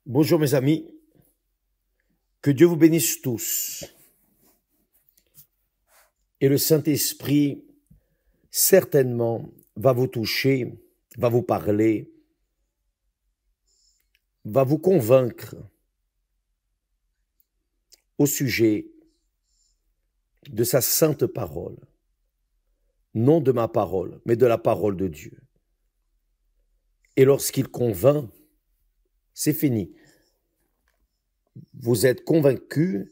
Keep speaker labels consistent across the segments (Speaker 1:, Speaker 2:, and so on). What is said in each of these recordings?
Speaker 1: Bonjour mes amis, que Dieu vous bénisse tous. Et le Saint-Esprit, certainement, va vous toucher, va vous parler, va vous convaincre au sujet de sa sainte parole. Non de ma parole, mais de la parole de Dieu. Et lorsqu'il convainc, c'est fini. Vous êtes convaincus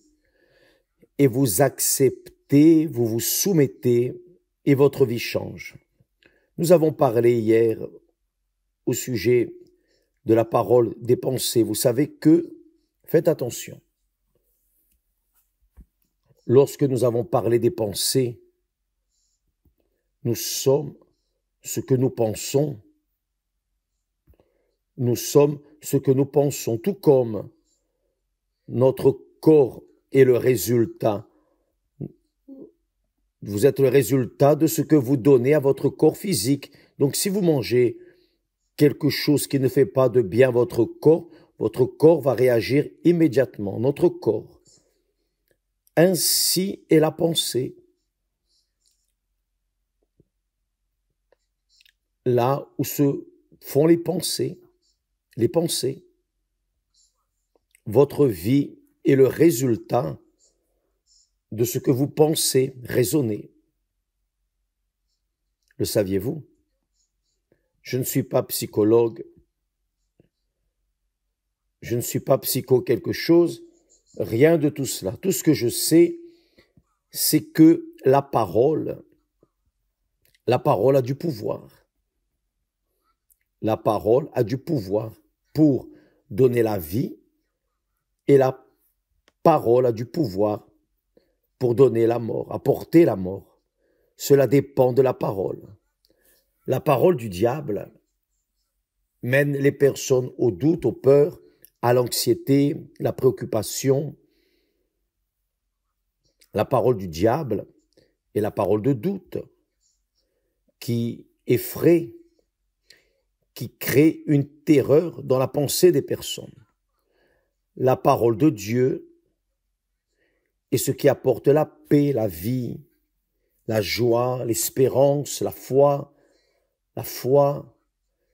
Speaker 1: et vous acceptez, vous vous soumettez et votre vie change. Nous avons parlé hier au sujet de la parole des pensées. Vous savez que, faites attention, lorsque nous avons parlé des pensées, nous sommes ce que nous pensons. Nous sommes ce que nous pensons, tout comme notre corps est le résultat. Vous êtes le résultat de ce que vous donnez à votre corps physique. Donc si vous mangez quelque chose qui ne fait pas de bien à votre corps va réagir immédiatement, notre corps. Ainsi est la pensée. Là où se font les pensées, votre vie est le résultat de ce que vous pensez, raisonnez. Le saviez-vous? Je ne suis pas psychologue, je ne suis pas psycho quelque chose, rien de tout cela. Tout ce que je sais, c'est que la parole a du pouvoir. La parole a du pouvoir pour donner la vie et la parole a du pouvoir pour donner la mort, apporter la mort. Cela dépend de la parole. La parole du diable mène les personnes au doute, aux peurs, à l'anxiété, la préoccupation. La parole du diable est la parole de doute qui effraie, qui crée une terreur dans la pensée des personnes. La parole de Dieu est ce qui apporte la paix, la vie, la joie, l'espérance, la foi. La foi,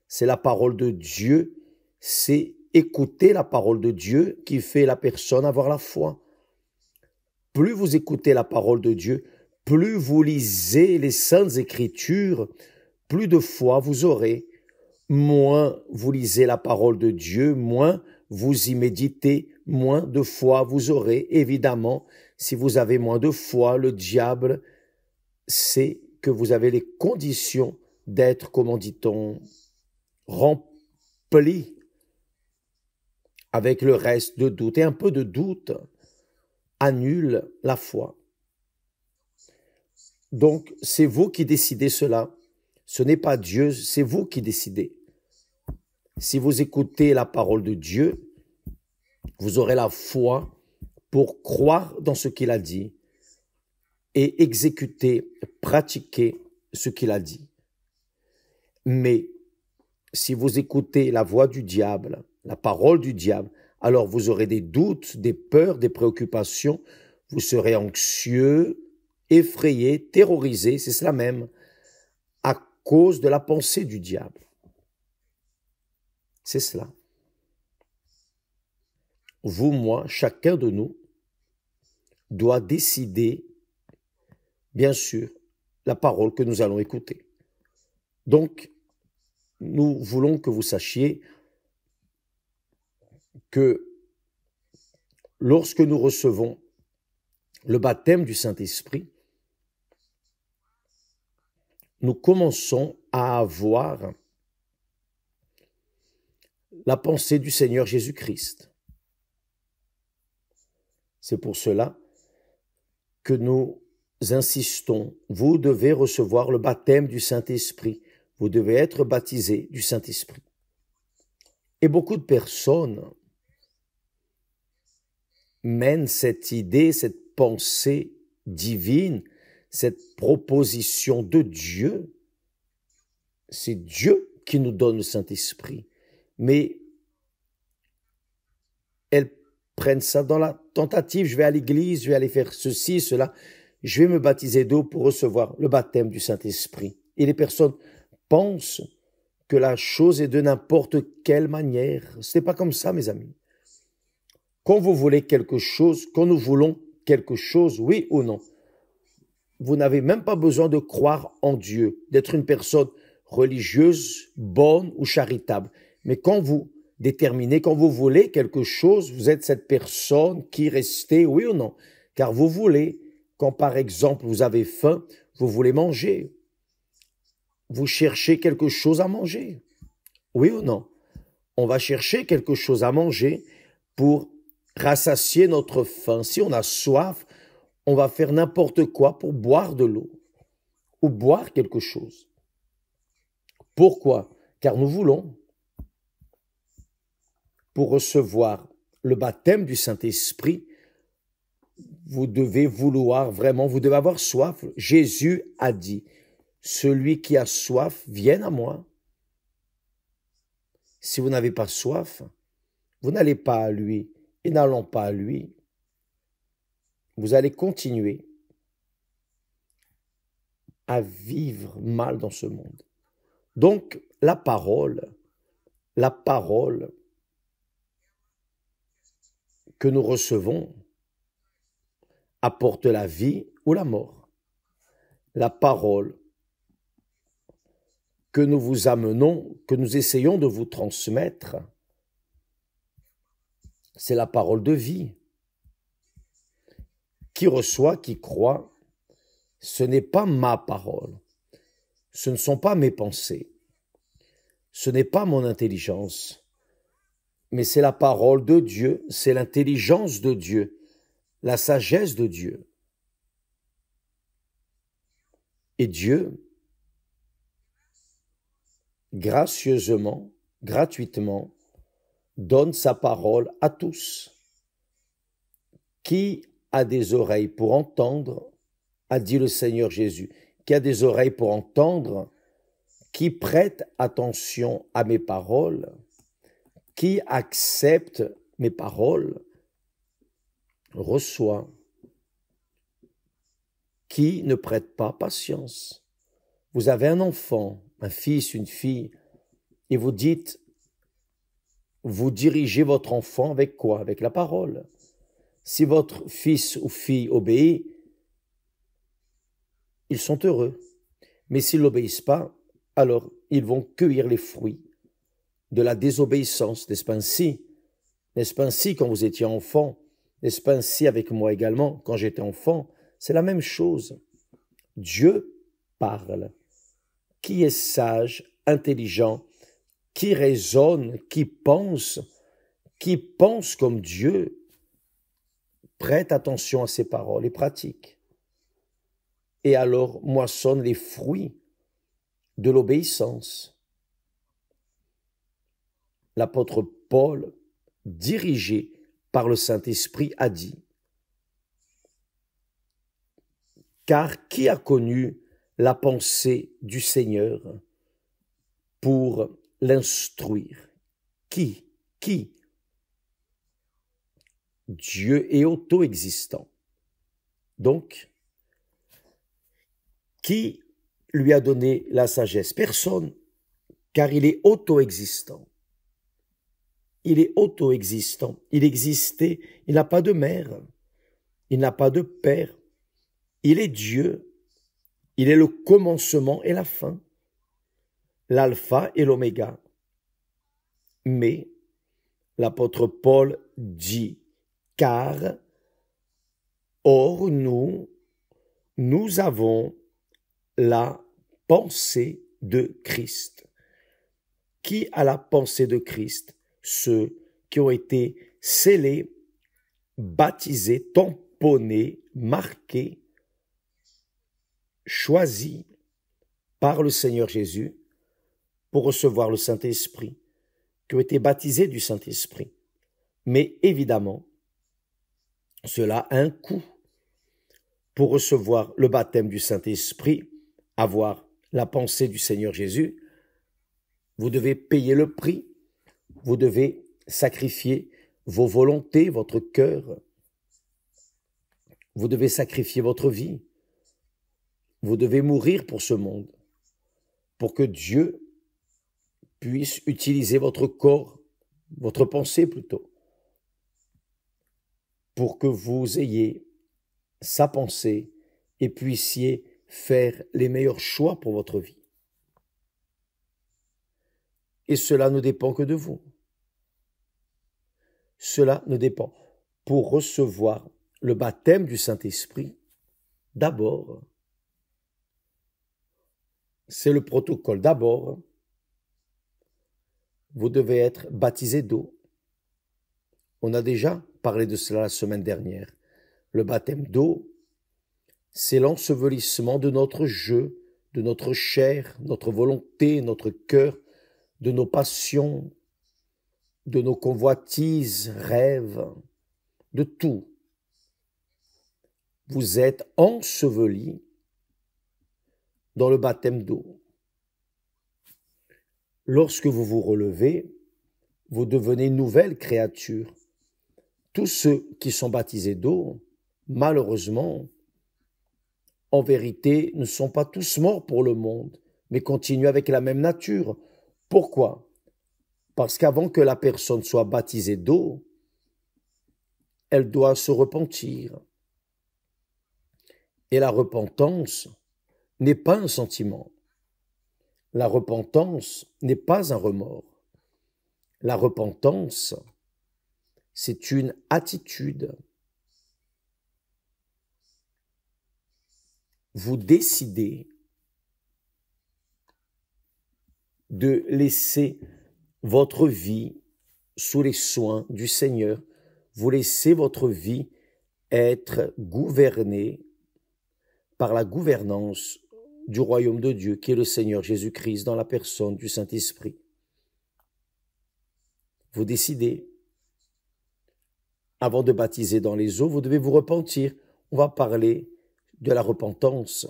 Speaker 1: c'est la parole de Dieu, c'est écouter la parole de Dieu qui fait la personne avoir la foi. Plus vous écoutez la parole de Dieu, plus vous lisez les saintes écritures, plus de foi vous aurez. Moins vous lisez la parole de Dieu, moins vous y méditez, moins de foi vous aurez. Évidemment, si vous avez moins de foi, le diable sait que vous avez les conditions d'être, comment dit-on, rempli avec le reste de doute. Et un peu de doute annule la foi. Donc, c'est vous qui décidez cela. Ce n'est pas Dieu, c'est vous qui décidez. Si vous écoutez la parole de Dieu, vous aurez la foi pour croire dans ce qu'il a dit et exécuter, pratiquer ce qu'il a dit. Mais si vous écoutez la voix du diable, la parole du diable, alors vous aurez des doutes, des peurs, des préoccupations, vous serez anxieux, effrayé, terrorisé, c'est cela même, à cause de la pensée du diable. C'est cela. Vous, moi, chacun de nous doit décider, bien sûr, la parole que nous allons écouter. Donc, nous voulons que vous sachiez que lorsque nous recevons le baptême du Saint-Esprit, nous commençons à avoir la pensée du Seigneur Jésus-Christ. C'est pour cela que nous insistons, vous devez recevoir le baptême du Saint-Esprit, vous devez être baptisé du Saint-Esprit. Et beaucoup de personnes mènent cette idée, cette pensée divine, cette proposition de Dieu. C'est Dieu qui nous donne le Saint-Esprit. Mais prennent ça dans la tentative. Je vais à l'église, je vais aller faire ceci, cela. Je vais me baptiser d'eau pour recevoir le baptême du Saint-Esprit. Et les personnes pensent que la chose est de n'importe quelle manière. Ce n'est pas comme ça, mes amis. Quand vous voulez quelque chose, quand nous voulons quelque chose, oui ou non, vous n'avez même pas besoin de croire en Dieu, d'être une personne religieuse, bonne ou charitable. Mais quand vous déterminez, quand vous voulez quelque chose, vous êtes cette personne qui restez, oui ou non. Car vous voulez, quand par exemple vous avez faim, vous voulez manger. Vous cherchez quelque chose à manger. Oui ou non? On va chercher quelque chose à manger pour rassasier notre faim. Si on a soif, on va faire n'importe quoi pour boire de l'eau ou boire quelque chose. Pourquoi? Car nous voulons, pour recevoir le baptême du Saint-Esprit, vous devez vouloir vraiment, vous devez avoir soif. Jésus a dit, celui qui a soif, vienne à moi. Si vous n'avez pas soif, vous n'allez pas à lui et n'allons pas à lui. Vous allez continuer à vivre mal dans ce monde. Donc, la parole que nous recevons apporte la vie ou la mort. La parole que nous vous amenons, que nous essayons de vous transmettre, c'est la parole de vie. Qui reçoit, qui croit, ce n'est pas ma parole, ce ne sont pas mes pensées, ce n'est pas mon intelligence, mais c'est la parole de Dieu, c'est l'intelligence de Dieu, la sagesse de Dieu. Et Dieu, gracieusement, gratuitement, donne sa parole à tous. Qui a des oreilles pour entendre, a dit le Seigneur Jésus, qui a des oreilles pour entendre, qui prête attention à mes paroles, qui accepte mes paroles, reçoit. Qui ne prête pas patience. Vous avez un enfant, un fils, une fille, et vous dites, vous dirigez votre enfant avec quoi? Avec la parole. Si votre fils ou fille obéit, ils sont heureux. Mais s'ils n'obéissent pas, alors ils vont cueillir les fruits de la désobéissance. N'est-ce pas ainsi? N'est-ce pas ainsi quand vous étiez enfant? N'est-ce pas ainsi avec moi également quand j'étais enfant? C'est la même chose. Dieu parle. Qui est sage, intelligent, qui raisonne, qui pense comme Dieu, prête attention à ses paroles et pratique. Et alors moissonne les fruits de l'obéissance. L'apôtre Paul, dirigé par le Saint-Esprit, a dit, car qui a connu la pensée du Seigneur pour l'instruire? Qui? Dieu est auto-existant. Donc, qui lui a donné la sagesse? Personne, car il est auto-existant. Il est auto-existant. Il existait, il n'a pas de mère, il n'a pas de père. Il est Dieu, il est le commencement et la fin, l'alpha et l'oméga. Mais l'apôtre Paul dit, car, or nous avons la pensée de Christ. Qui a la pensée de Christ? Ceux qui ont été scellés, baptisés, tamponnés, marqués, choisis par le Seigneur Jésus pour recevoir le Saint-Esprit, qui ont été baptisés du Saint-Esprit. Mais évidemment, cela a un coût. Pour recevoir le baptême du Saint-Esprit, avoir la pensée du Seigneur Jésus, vous devez payer le prix, vous devez sacrifier vos volontés, votre cœur. Vous devez sacrifier votre vie. Vous devez mourir pour ce monde, pour que Dieu puisse utiliser votre corps, votre pensée plutôt, pour que vous ayez sa pensée et puissiez faire les meilleurs choix pour votre vie. Et cela ne dépend que de vous. Cela ne dépend. Pour recevoir le baptême du Saint-Esprit, d'abord, c'est le protocole. D'abord, vous devez être baptisé d'eau. On a déjà parlé de cela la semaine dernière. Le baptême d'eau, c'est l'ensevelissement de notre jeu, de notre chair, notre volonté, notre cœur, de nos passions, de nos convoitises, rêves, de tout. Vous êtes ensevelis dans le baptême d'eau. Lorsque vous vous relevez, vous devenez une nouvelle créature. Tous ceux qui sont baptisés d'eau, malheureusement, en vérité, ne sont pas tous morts pour le monde, mais continuent avec la même nature. Pourquoi? Parce qu'avant que la personne soit baptisée d'eau, elle doit se repentir. Et la repentance n'est pas un sentiment. La repentance n'est pas un remords. La repentance, c'est une attitude. Vous décidez de laisser votre vie sous les soins du Seigneur. Vous laissez votre vie être gouvernée par la gouvernance du royaume de Dieu, qui est le Seigneur Jésus-Christ dans la personne du Saint-Esprit. Vous décidez, avant de baptiser dans les eaux, vous devez vous repentir. On va parler de la repentance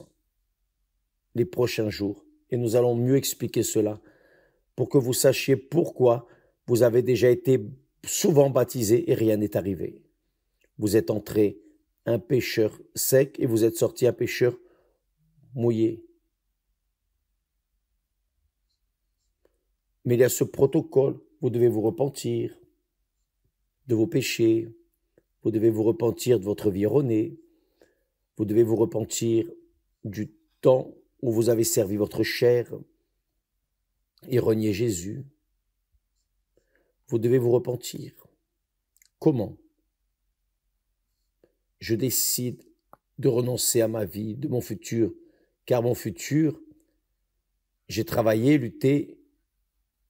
Speaker 1: les prochains jours, et nous allons mieux expliquer cela pour que vous sachiez pourquoi vous avez déjà été souvent baptisé et rien n'est arrivé. Vous êtes entré un pécheur sec et vous êtes sorti un pécheur mouillé. Mais il y a ce protocole, vous devez vous repentir de vos péchés, vous devez vous repentir de votre vie erronée, vous devez vous repentir du temps où vous avez servi votre chair et renié Jésus. Vous devez vous repentir. Comment? Je décide de renoncer à ma vie, de mon futur, car mon futur, j'ai travaillé, lutté,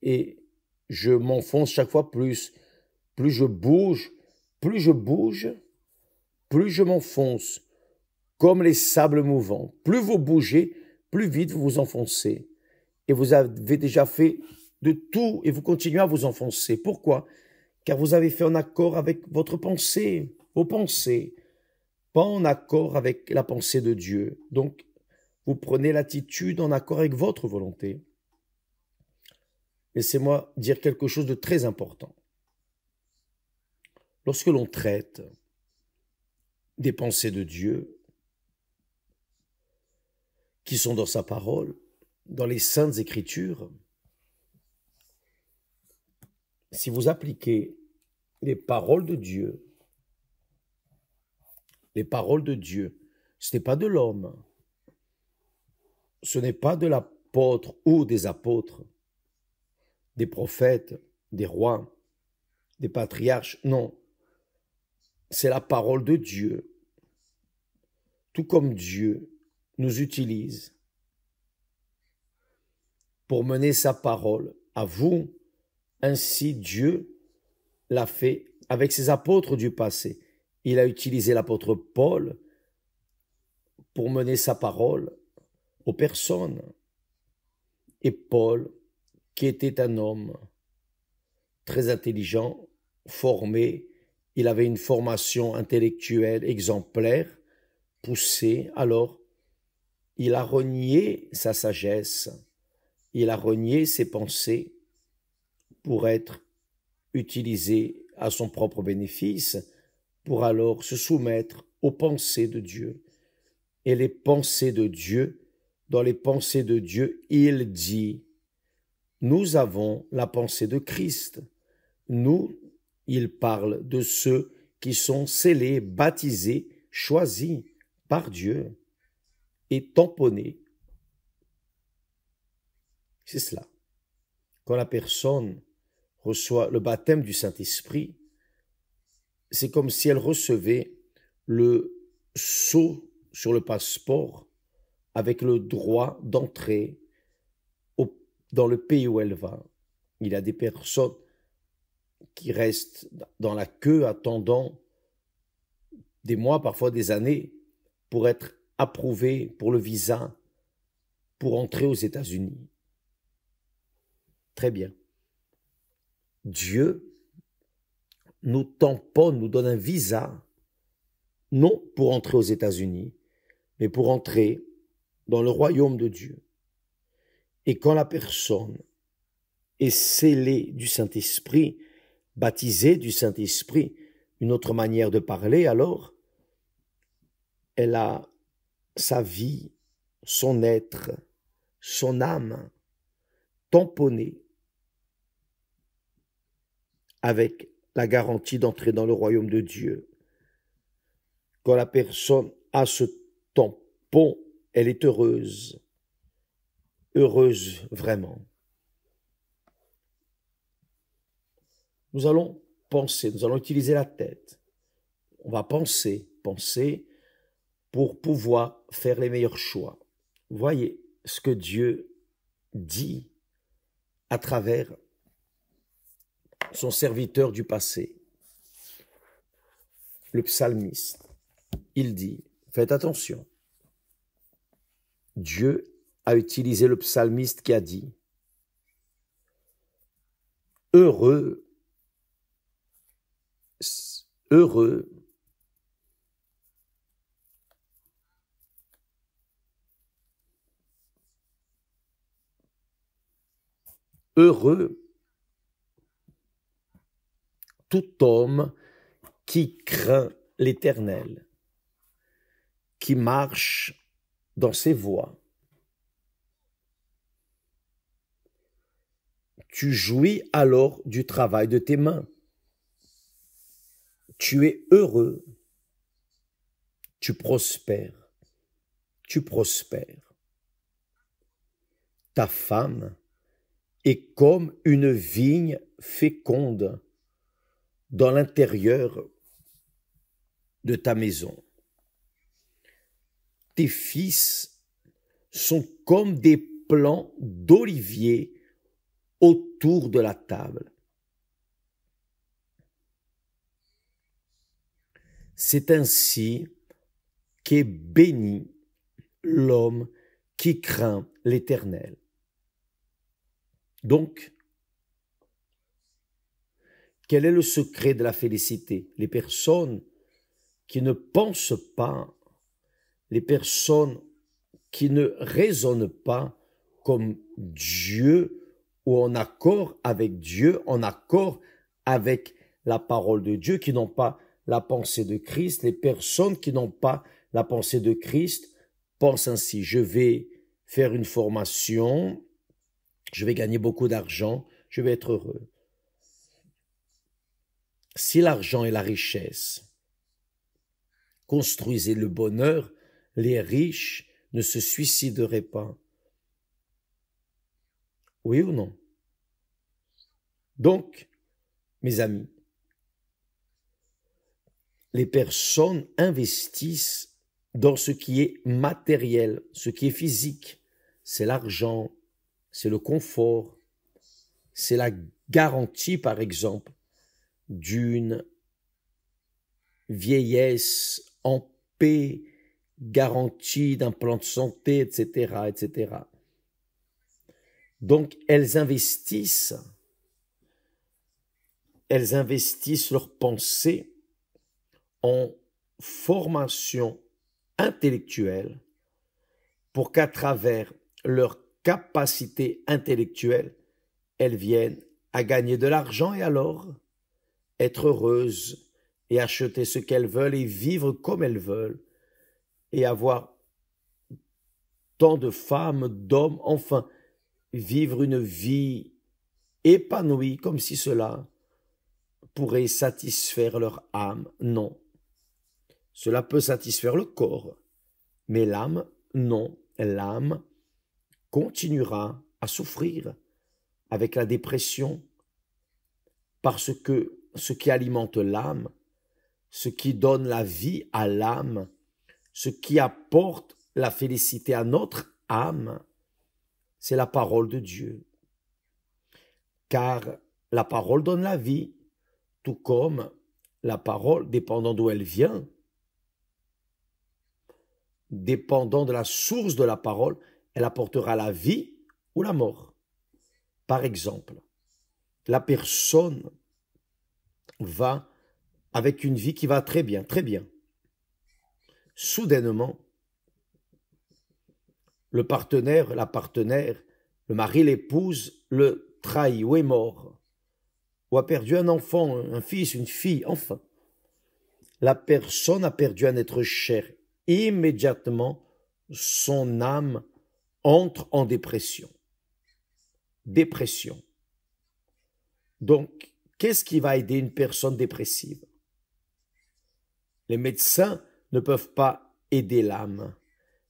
Speaker 1: et je m'enfonce chaque fois plus. Plus je bouge, plus je m'enfonce, comme les sables mouvants. Plus vous bougez, plus vite vous vous enfoncez. Et vous avez déjà fait de tout et vous continuez à vous enfoncer. Pourquoi? Car vous avez fait en accord avec votre pensée, vos pensées, pas en accord avec la pensée de Dieu. Donc, vous prenez l'attitude en accord avec votre volonté. Laissez-moi dire quelque chose de très important. Lorsque l'on traite des pensées de Dieu, qui sont dans sa parole, dans les saintes écritures, si vous appliquez les paroles de Dieu, ce n'est pas de l'homme, ce n'est pas de l'apôtre ou des apôtres, des prophètes, des rois, des patriarches, non. C'est la parole de Dieu. Tout comme Dieu nous utilise pour mener sa parole à vous, ainsi Dieu l'a fait avec ses apôtres du passé. Il a utilisé l'apôtre Paul pour mener sa parole aux personnes. Et Paul, qui était un homme très intelligent, formé, il avait une formation intellectuelle exemplaire, poussée, alors il a renié sa sagesse, il a renié ses pensées pour être utilisé à son propre bénéfice pour alors se soumettre aux pensées de Dieu. Et les pensées de Dieu, dans les pensées de Dieu, il dit, nous avons la pensée de Christ. Nous, il parle de ceux qui sont scellés, baptisés, choisis par Dieu et tamponnés. C'est cela. Quand la personne reçoit le baptême du Saint-Esprit, c'est comme si elle recevait le sceau sur le passeport avec le droit d'entrer dans le pays où elle va. Il y a des personnes qui restent dans la queue attendant des mois, parfois des années, pour être approuvées pour le visa pour entrer aux États-Unis. Très bien. Dieu nous tamponne, nous donne un visa, non pour entrer aux États-Unis, mais pour entrer dans le royaume de Dieu. Et quand la personne est scellée du Saint-Esprit, baptisée du Saint-Esprit, une autre manière de parler, alors, elle a sa vie, son être, son âme tamponnée avec la garantie d'entrer dans le royaume de Dieu. Quand la personne a ce tampon, elle est heureuse. Heureuse vraiment. Nous allons penser, nous allons utiliser la tête. On va penser pour pouvoir faire les meilleurs choix. Voyez ce que Dieu dit à travers son serviteur du passé, le psalmiste. Il dit, faites attention, Dieu a utilisé le psalmiste qui a dit, heureux, heureux, heureux tout homme qui craint l'Éternel, qui marche dans ses voies. Tu jouis alors du travail de tes mains. Tu es heureux. Tu prospères. Tu prospères. Ta femme est comme une vigne féconde dans l'intérieur de ta maison. Tes fils sont comme des plants d'olivier autour de la table. C'est ainsi qu'est béni l'homme qui craint l'Éternel. Donc, quel est le secret de la félicité? Les personnes qui ne pensent pas, les personnes qui ne raisonnent pas comme Dieu ou en accord avec Dieu, en accord avec la parole de Dieu, qui n'ont pas la pensée de Christ. Les personnes qui n'ont pas la pensée de Christ pensent ainsi, je vais faire une formation, je vais gagner beaucoup d'argent, je vais être heureux. Si l'argent et la richesse construisaient le bonheur, les riches ne se suicideraient pas. Oui ou non? Donc, mes amis, les personnes investissent dans ce qui est matériel, ce qui est physique. C'est l'argent, c'est le confort, c'est la garantie, par exemple, d'une vieillesse en paix, garantie d'un plan de santé, etc., etc. Donc, elles investissent leurs pensées en formation intellectuelle pour qu'à travers leur capacité intellectuelle, elles viennent à gagner de l'argent et alors être heureuses et acheter ce qu'elles veulent et vivre comme elles veulent et avoir tant de femmes, d'hommes, enfin, vivre une vie épanouie comme si cela pourrait satisfaire leur âme. Non. Cela peut satisfaire le corps, mais l'âme, non. L'âme continuera à souffrir avec la dépression parce que ce qui alimente l'âme, ce qui donne la vie à l'âme, ce qui apporte la félicité à notre âme, c'est la parole de Dieu. Car la parole donne la vie, tout comme la parole, dépendant d'où elle vient, dépendant de la source de la parole, elle apportera la vie ou la mort. Par exemple, la personne va avec une vie qui va très bien, très bien. Soudainement, le partenaire, la partenaire, le mari, l'épouse, le trahit ou est mort, ou a perdu un enfant, un fils, une fille, enfin. La personne a perdu un être cher. Immédiatement, son âme entre en dépression. Dépression. Donc, qu'est-ce qui va aider une personne dépressive? Les médecins ne peuvent pas aider l'âme.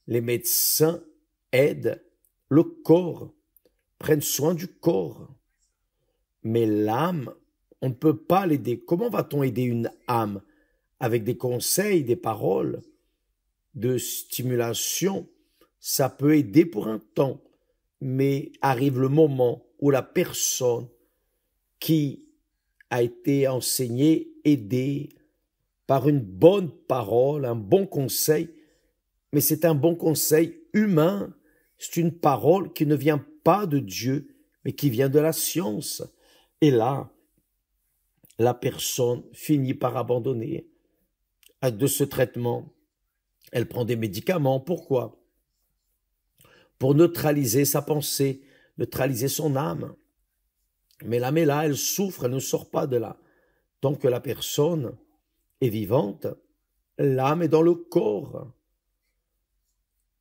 Speaker 1: Les médecins aident le corps, prennent soin du corps. Mais l'âme, on ne peut pas l'aider. Comment va-t-on aider une âme? Avec des conseils, des paroles, de stimulation, ça peut aider pour un temps. Mais arrive le moment où la personne qui a été enseignée, aidée par une bonne parole, un bon conseil, mais c'est un bon conseil humain, c'est une parole qui ne vient pas de Dieu, mais qui vient de la science. Et là, la personne finit par abandonner de ce traitement. Elle prend des médicaments. Pourquoi? Pour neutraliser sa pensée, neutraliser son âme. Mais l'âme est là, elle souffre, elle ne sort pas de là. Tant que la personne est vivante, l'âme est dans le corps.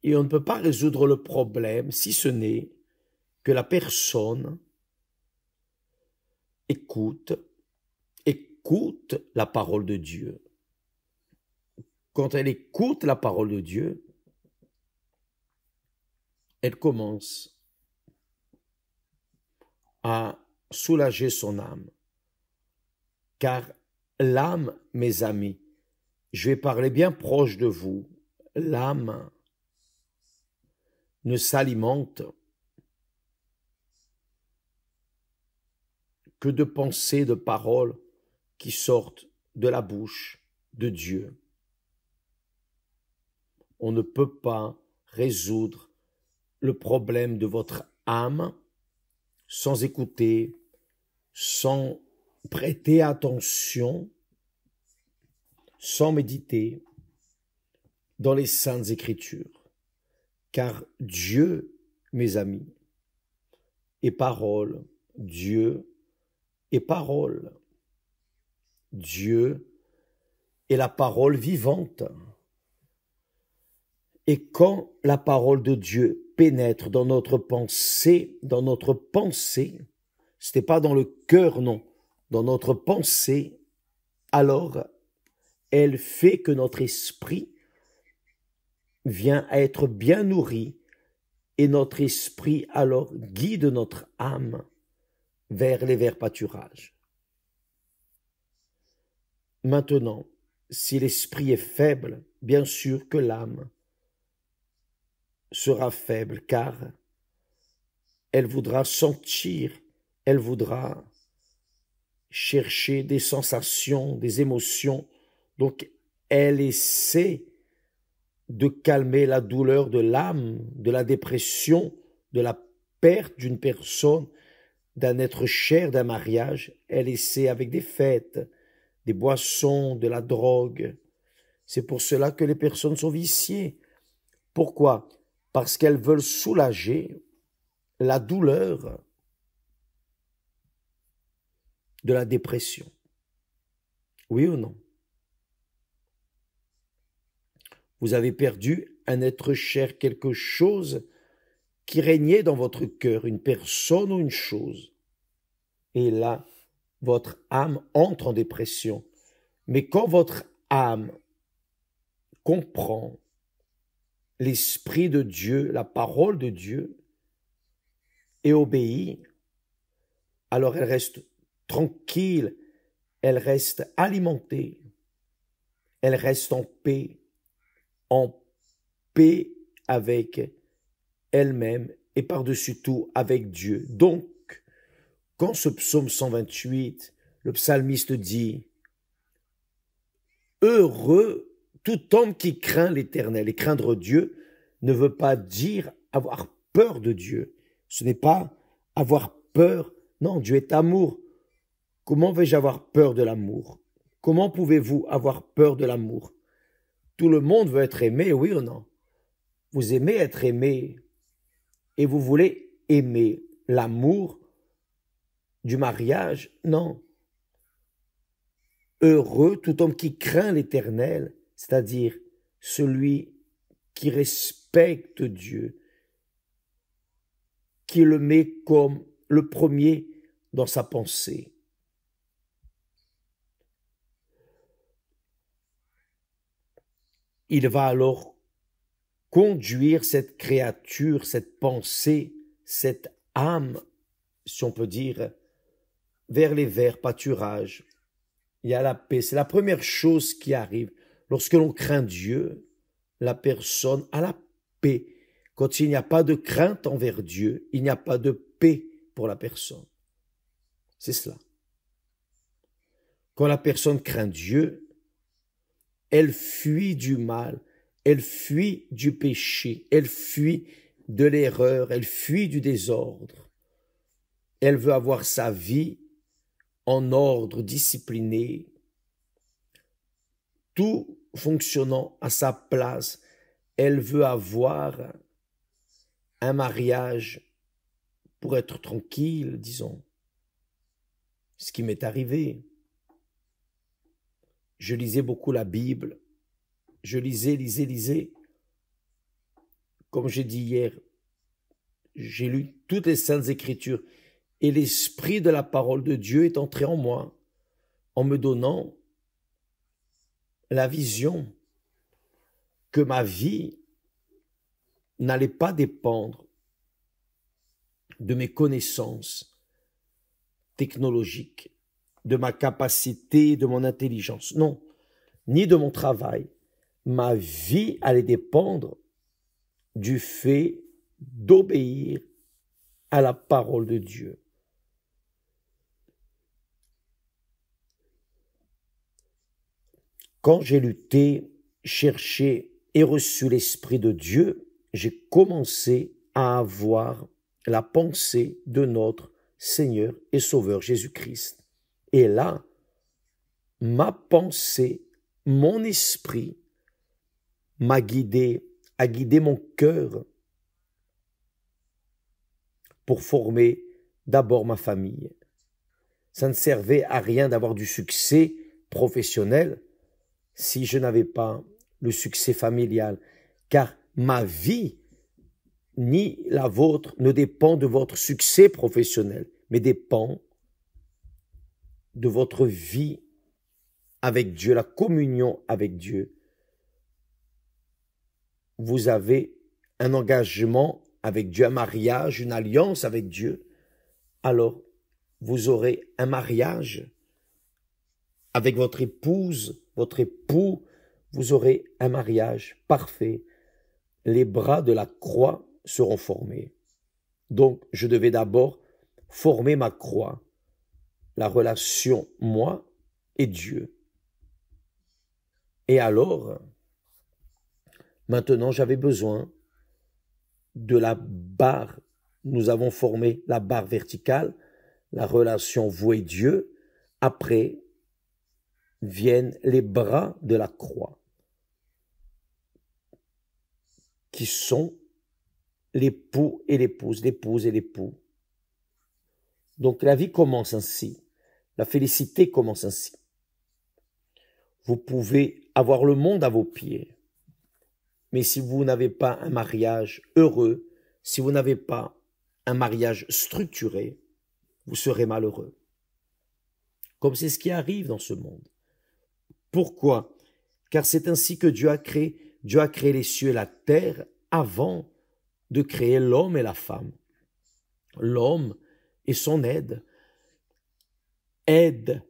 Speaker 1: Et on ne peut pas résoudre le problème si ce n'est que la personne écoute la parole de Dieu. Quand elle écoute la parole de Dieu, elle commence à soulager son âme. Car l'âme, mes amis, je vais parler bien proche de vous, l'âme ne s'alimente que de pensées, de paroles qui sortent de la bouche de Dieu. On ne peut pas résoudre le problème de votre âme sans écouter, sans prêter attention, sans méditer dans les saintes écritures. Car Dieu, mes amis, est parole. Dieu est parole. Dieu est la parole vivante. Et quand la parole de Dieu pénètre dans notre pensée, ce n'est pas dans le cœur, non, dans notre pensée, alors elle fait que notre esprit vient à être bien nourri et notre esprit alors guide notre âme vers les verts pâturages. Maintenant, si l'esprit est faible, bien sûr que l'âme sera faible, car elle voudra sentir, elle voudra chercher des sensations, des émotions. Donc, elle essaie de calmer la douleur de l'âme, de la dépression, de la perte d'une personne, d'un être cher, d'un mariage. Elle essaie avec des fêtes, des boissons, de la drogue. C'est pour cela que les personnes sont viciées. Pourquoi? Parce qu'elles veulent soulager la douleur de la dépression. Oui ou non? Vous avez perdu un être cher, quelque chose qui régnait dans votre cœur, une personne ou une chose. Et là, votre âme entre en dépression. Mais quand votre âme comprend l'Esprit de Dieu, la parole de Dieu, et obéit, alors elle reste tranquille, elle reste alimentée, elle reste en paix avec elle-même et par-dessus tout avec Dieu. Donc, quand ce psaume 128, le psalmiste dit « Heureux tout homme qui craint l'Éternel ». Et craindre Dieu ne veut pas dire avoir peur de Dieu. Ce n'est pas avoir peur. Non, Dieu est amour. Comment vais-je avoir peur de l'amour? Comment pouvez-vous avoir peur de l'amour? Tout le monde veut être aimé, oui ou non? Vous aimez être aimé et vous voulez aimer l'amour du mariage? Non. Heureux tout homme qui craint l'Éternel, c'est-à-dire celui qui respecte Dieu, qui le met comme le premier dans sa pensée. Il va alors conduire cette créature, cette pensée, cette âme, si on peut dire, vers les verts pâturages. Il y a la paix. C'est la première chose qui arrive. Lorsque l'on craint Dieu, la personne a la paix. Quand il n'y a pas de crainte envers Dieu, il n'y a pas de paix pour la personne. C'est cela. Quand la personne craint Dieu, elle fuit du mal, elle fuit du péché, elle fuit de l'erreur, elle fuit du désordre. Elle veut avoir sa vie en ordre, discipliné, tout fonctionnant à sa place. Elle veut avoir un mariage pour être tranquille, disons. Ce qui m'est arrivé. Je lisais beaucoup la Bible. Je lisais. Comme j'ai dit hier, j'ai lu toutes les saintes écritures et l'esprit de la parole de Dieu est entré en moi en me donnant la vision que ma vie n'allait pas dépendre de mes connaissances technologiques, de ma capacité, de mon intelligence. Non, ni de mon travail. Ma vie allait dépendre du fait d'obéir à la parole de Dieu. Quand j'ai lutté, cherché et reçu l'Esprit de Dieu, j'ai commencé à avoir la pensée de notre Seigneur et Sauveur Jésus-Christ. Et là, ma pensée, mon esprit m'a guidé, a guidé mon cœur pour former d'abord ma famille. Ça ne servait à rien d'avoir du succès professionnel si je n'avais pas le succès familial, car ma vie ni la vôtre ne dépend de votre succès professionnel, mais dépend de votre vie avec Dieu, la communion avec Dieu. Vous avez un engagement avec Dieu, un mariage, une alliance avec Dieu, alors vous aurez un mariage avec votre épouse, votre époux, vous aurez un mariage parfait. Les bras de la croix seront formés. Donc, je devais d'abord former ma croix, la relation moi et Dieu. Et alors, maintenant, j'avais besoin de la barre. Nous avons formé la barre verticale, la relation vous et Dieu. Après, viennent les bras de la croix, qui sont l'époux et l'épouse, l'épouse et l'époux. Donc la vie commence ainsi, la félicité commence ainsi. Vous pouvez avoir le monde à vos pieds. Mais si vous n'avez pas un mariage heureux, si vous n'avez pas un mariage structuré, vous serez malheureux. Comme c'est ce qui arrive dans ce monde. Pourquoi? Car c'est ainsi que Dieu a créé. Dieu a créé les cieux et la terre avant de créer l'homme et la femme. L'homme et son aide. Aide.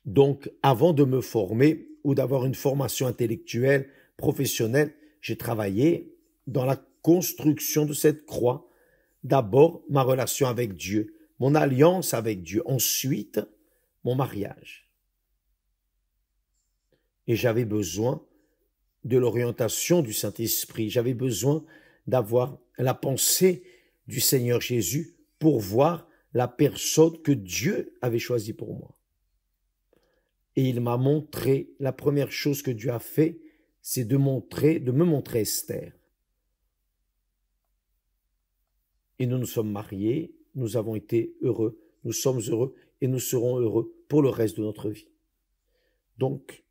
Speaker 1: Donc, avant de me former ou d'avoir une formation intellectuelle, professionnelle, j'ai travaillé dans la construction de cette croix. D'abord, ma relation avec Dieu, mon alliance avec Dieu. Ensuite, mon mariage. Et j'avais besoin de l'orientation du Saint-Esprit. J'avais besoin d'avoir la pensée du Seigneur Jésus pour voir la personne que Dieu avait choisie pour moi. Et il m'a montré, la première chose que Dieu a fait, c'est de me montrer Esther. Et nous nous sommes mariés, nous avons été heureux, nous sommes heureux et nous serons heureux pour le reste de notre vie. Donc,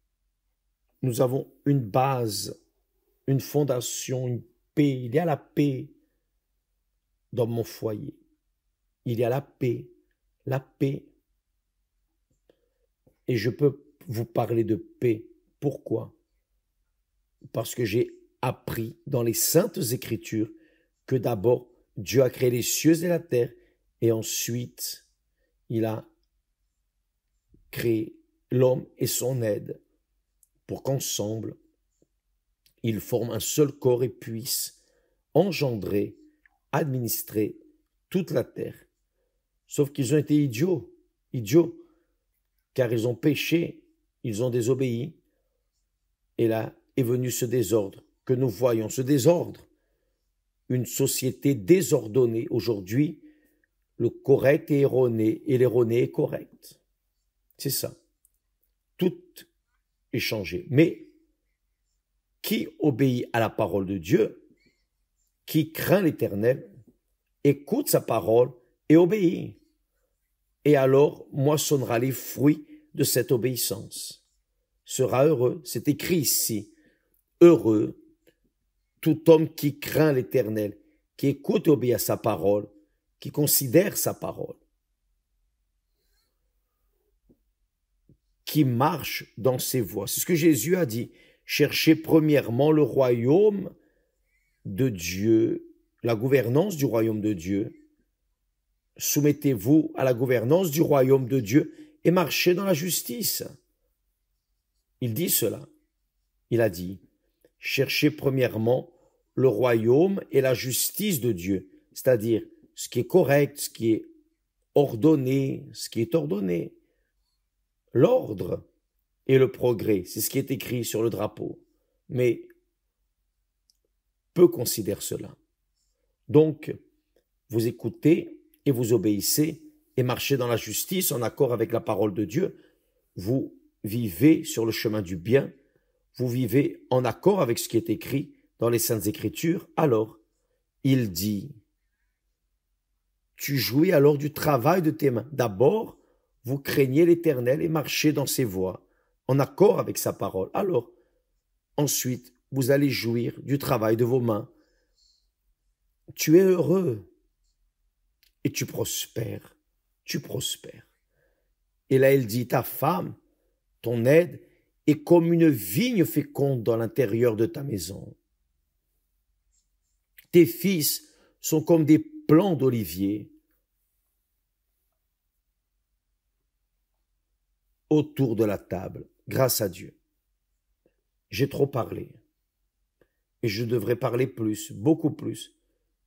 Speaker 1: nous avons une base, une fondation, une paix. Il y a la paix dans mon foyer. Il y a la paix. La paix. Et je peux vous parler de paix. Pourquoi? Parce que j'ai appris dans les Saintes Écritures que d'abord, Dieu a créé les cieux et la terre et ensuite, il a créé l'homme et son aide pour qu'ensemble, ils forment un seul corps et puissent engendrer, administrer toute la terre. Sauf qu'ils ont été idiots, car ils ont péché, ils ont désobéi. Et là est venu ce désordre que nous voyons, ce désordre. Une société désordonnée. Aujourd'hui, le correct est erroné et l'erroné est correct. C'est ça. Tout est changé. Mais qui obéit à la parole de Dieu, qui craint l'Éternel, écoute sa parole et obéit. Et alors moissonnera les fruits de cette obéissance. Sera heureux. C'est écrit ici. Heureux tout homme qui craint l'Éternel, qui écoute et obéit à sa parole, qui considère sa parole, qui marche dans ses voies. C'est ce que Jésus a dit. Cherchez premièrement le royaume de Dieu, la gouvernance du royaume de Dieu. Soumettez-vous à la gouvernance du royaume de Dieu et marchez dans la justice. Il dit cela. Il a dit, cherchez premièrement le royaume et la justice de Dieu, c'est-à-dire ce qui est correct, ce qui est ordonné, ce qui est ordonné. L'ordre et le progrès, c'est ce qui est écrit sur le drapeau. Mais peu considèrent cela. Donc, vous écoutez et vous obéissez et marchez dans la justice en accord avec la parole de Dieu. Vous vivez sur le chemin du bien, vous vivez en accord avec ce qui est écrit dans les Saintes Écritures. Alors, il dit, tu jouis alors du travail de tes mains. D'abord, vous craignez l'Éternel et marchez dans ses voies, en accord avec sa parole. Alors, ensuite, vous allez jouir du travail de vos mains. Tu es heureux et tu prospères. Tu prospères. Et là, il dit, ta femme, ton aide, est comme une vigne féconde dans l'intérieur de ta maison. Tes fils sont comme des plants d'olivier autour de la table, grâce à Dieu. J'ai trop parlé. Et je devrais parler plus, beaucoup plus.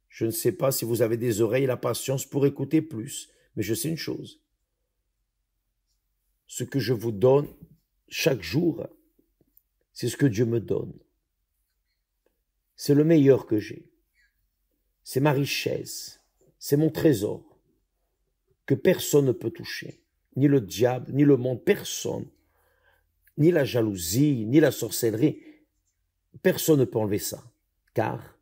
Speaker 1: Je ne sais pas si vous avez des oreilles et la patience pour écouter plus, mais je sais une chose. Ce que je vous donne chaque jour, c'est ce que Dieu me donne. C'est le meilleur que j'ai. C'est ma richesse, c'est mon trésor, que personne ne peut toucher, ni le diable, ni le monde, personne, ni la jalousie, ni la sorcellerie, personne ne peut enlever ça, car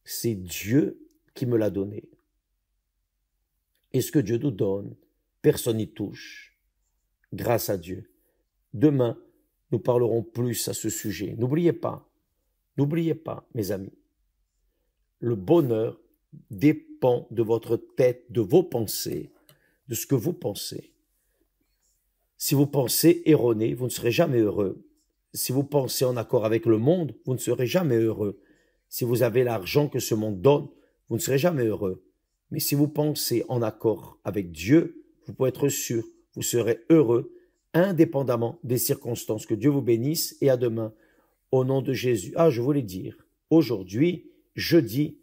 Speaker 1: c'est Dieu qui me l'a donné. Et ce que Dieu nous donne, personne n'y touche, grâce à Dieu. Demain, nous parlerons plus à ce sujet. N'oubliez pas, mes amis, le bonheur dépend de votre tête, de vos pensées, de ce que vous pensez. Si vous pensez erroné, vous ne serez jamais heureux. Si vous pensez en accord avec le monde, vous ne serez jamais heureux. Si vous avez l'argent que ce monde donne, vous ne serez jamais heureux. Mais si vous pensez en accord avec Dieu, vous pouvez être sûr, vous serez heureux, indépendamment des circonstances. Que Dieu vous bénisse et à demain. Au nom de Jésus. Ah, je voulais dire, aujourd'hui, jeudi,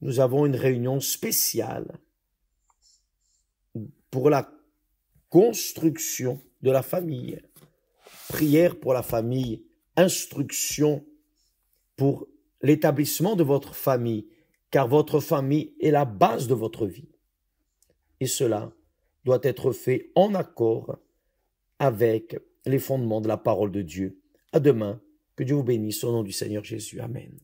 Speaker 1: nous avons une réunion spéciale pour la construction de la famille. Prière pour la famille, instruction pour l'établissement de votre famille, car votre famille est la base de votre vie. Et cela doit être fait en accord avec les fondements de la parole de Dieu. À demain, que Dieu vous bénisse au nom du Seigneur Jésus. Amen.